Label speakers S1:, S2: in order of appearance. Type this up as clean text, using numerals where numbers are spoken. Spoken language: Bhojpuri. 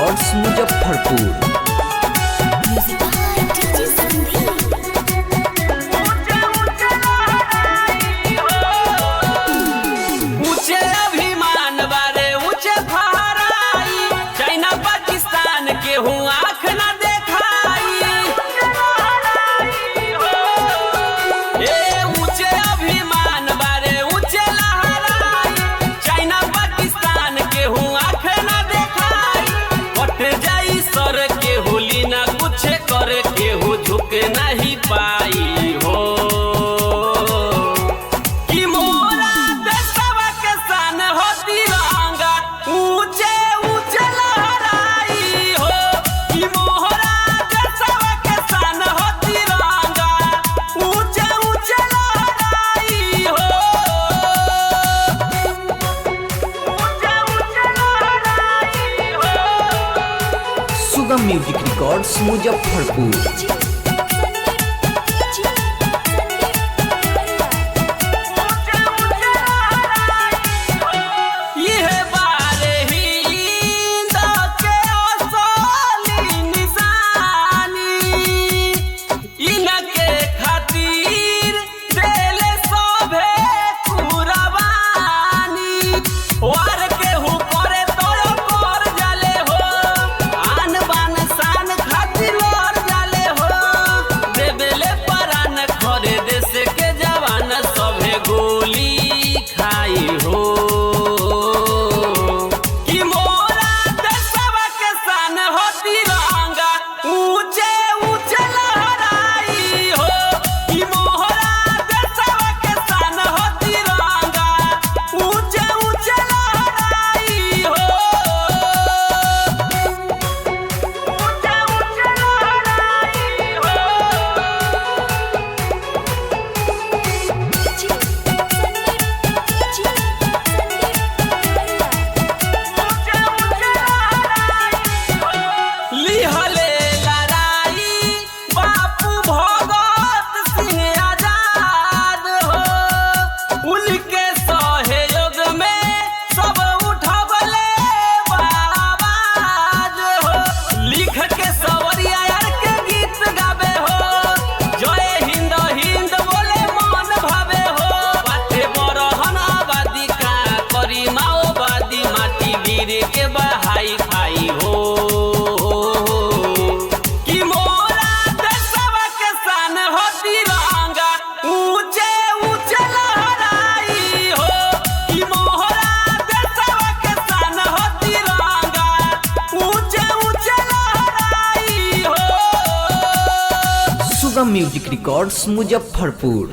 S1: रिकॉर्ड्स मुजफ्फरपुर।
S2: नहीं पाई हो कि मोरा देशवा के शान हो तिरंगा ऊंचे ऊंचे लहराई हो कि मोरा देशवा के शान हो तिरंगा ऊंचे ऊंचे लहराई हो ऊंचे ऊंचे लहराई हो।
S1: सुगम म्यूजिक रिकॉर्ड्स मुजफ्फरपुर।
S2: के बहाई खाई हो कि मोरा देशवा के शान हो तिरंगा ऊंचे ऊंचे लहराई हो कि मोरा देशवा के शान हो तिरंगा ऊंचे ऊंचे लहराई हो।
S1: सुगम म्यूजिक रिकॉर्ड्स मुजफ्फरपुर।